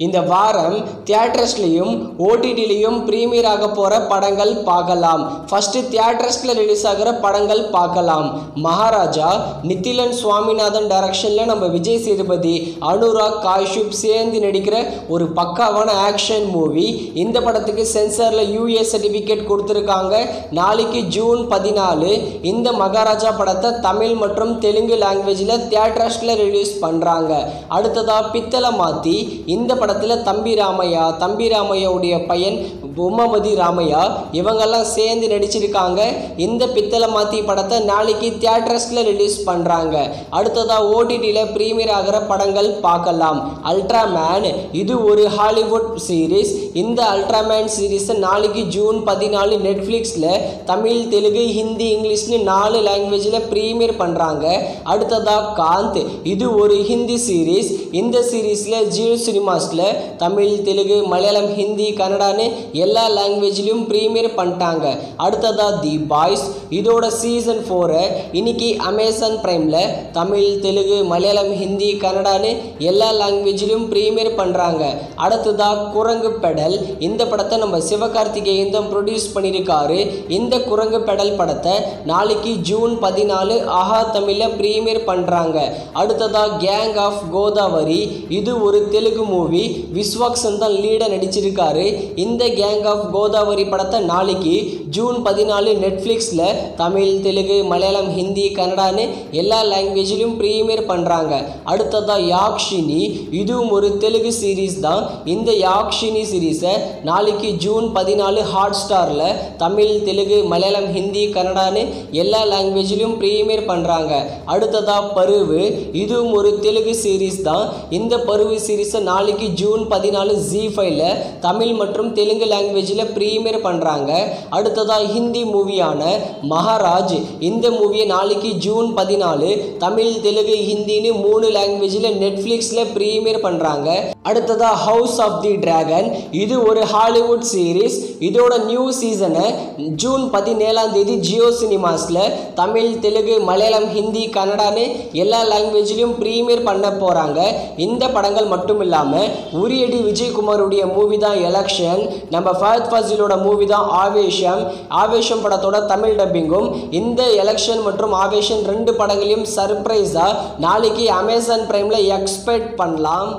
இந்த வாரம் தியேட்டர்ஸ்லையும் ஓடிடிலையும் ப்ரீமியர் ஆக போகிற படங்கள் பார்க்கலாம். ஃபஸ்ட்டு தியேட்டர்ஸில் ரிலீஸ் ஆகிற படங்கள் பார்க்கலாம். மகாராஜா நித்திலன் சுவாமிநாதன் டைரக்ஷனில் நம்ம விஜய் சேதுபதி, அனுராக் காஷ்யப் சேர்ந்து நடிக்கிற ஒரு பக்காவான ஆக்ஷன் மூவி. இந்த படத்துக்கு சென்சாரில் யூஏ சர்டிஃபிகேட் கொடுத்துருக்காங்க. நாளைக்கு ஜூன் 14 இந்த மகாராஜா படத்தை தமிழ் மற்றும் தெலுங்கு லாங்குவேஜில் தியேட்டர்ஸில் ரிலீஸ் பண்ணுறாங்க. அடுத்ததாக பித்தளை மாற்றி இந்த படத்தில் தம்பி ராமையாவுடைய பையன் உமாபதி ராமையா இவங்கெல்லாம் சேர்ந்து நடிச்சிருக்காங்க. இந்த பித்தளை மாற்றி படத்தை நாளைக்கு தியேட்டர்ஸில் ரிலீஸ் பண்ணுறாங்க. அடுத்ததாக ஓடிடியில் ப்ரீமியர் ஆகிற படங்கள் பார்க்கலாம். அல்ட்ராமேன் இது ஒரு ஹாலிவுட் சீரீஸ். இந்த அல்ட்ராமேன் சீரீஸை நாளைக்கு ஜூன் 14 நெட்ஃப்ளிக்ஸில் தமிழ், தெலுங்கு, ஹிந்தி, இங்கிலீஷ்னு 4 லாங்குவேஜில் ப்ரீமியர் பண்ணுறாங்க. அடுத்ததாக காந்த் இது ஒரு ஹிந்தி சீரீஸ். இந்த சீரீஸில் ஜியோ சினிமாஸில் தமிழ், தெலுங்கு, மலையாளம், ஹிந்தி, கன்னடான்னு எல்லா லாங்குவேஜ்லையும் ப்ரீமியர் பண்ணிட்டாங்க. அடுத்ததாக தி பாய்ஸ் இதோட சீசன் 4 இன்னைக்கு அமேசான் பிரைமில் தமிழ், தெலுங்கு, மலையாளம், ஹிந்தி, கன்னடான்னு எல்லா லாங்குவேஜ்லையும் ப்ரீமியர் பண்ணுறாங்க. அடுத்ததாக குரங்கு பெடல் இந்த படத்தை நம்ம சிவகார்த்திகேயன் தான் ப்ரொடியூஸ் பண்ணியிருக்காரு. இந்த குரங்கு பெடல் படத்தை நாளைக்கு ஜூன் 14 ஆஹா தமிழில் ப்ரீமியர் பண்ணுறாங்க. அடுத்ததாக கேங் ஆஃப் கோதாவரி இது ஒரு தெலுங்கு மூவி. விஸ்வாக்சன் தான் லீடாக நடிச்சிருக்காரு. இந்த கேங் ஆஃப் கோதாவரி படத்தை நாளைக்கு ஜூன் 14 நெட்ஃப்ளிக்ஸில் தமிழ், தெலுங்கு, மலையாளம், ஹிந்தி, கன்னடான்னு எல்லா லாங்குவேஜிலும் ப்ரீமியர் பண்ணுறாங்க. அடுத்ததாக யாக்ஷினி இதுவும் ஒரு தெலுங்கு சீரீஸ் தான். இந்த யாக்ஷினி சீரீஸை நாளைக்கு ஜூன் 14 ஹாட் ஸ்டாரில் தமிழ், தெலுங்கு, மலையாளம், ஹிந்தி, கன்னடான்னு எல்லா லாங்குவேஜிலும் ப்ரீமியர் பண்ணுறாங்க. அடுத்ததாக பருவு இதுவும் ஒரு தெலுங்கு சீரீஸ் தான். இந்த பருவு சீரீஸை நாளைக்கு ஜூன் 14 ஜி5ல் தமிழ் மற்றும் தெலுங்கு லாங்குவேஜில் ப்ரீமியர் பண்ணுறாங்க. அடுத்ததாக ஹிந்தி மூவியான மகாராஜ் இந்த மூவியை நாளைக்கு ஜூன் 14 தமிழ், தெலுங்கு, ஹிந்தின்னு 3 லாங்குவேஜில் நெட்ஃப்ளிக்ஸில் ப்ரீமியர் பண்ணுறாங்க. அடுத்ததாக ஹவுஸ் ஆஃப் தி டிராகன் இது ஒரு ஹாலிவுட் சீரீஸ். இதோட நியூ சீசனை ஜூன் 17 ஜியோ சினிமாஸில் தமிழ், தெலுங்கு, மலையாளம், ஹிந்தி, கன்னடான்னு எல்லா லாங்குவேஜ்லையும் ப்ரீமியர் பண்ண போகிறாங்க. இந்த படங்கள் மட்டும் இல்லாமல் உரியடி விஜயகுமாருடைய மூவி தான் எலெக்ஷன், நம்ம ஃபஹத் ஃபாசிலோட மூவி தான் ஆவேஷம் படத்தோட தமிழ் டப்பிங்கும். இந்த எலெக்ஷன் மற்றும் ஆவேஷன் 2 படங்களையும் சர்ப்ரைஸாக நாளைக்கு அமேசான் பிரைமில் எக்ஸ்பெக்ட் பண்ணலாம்.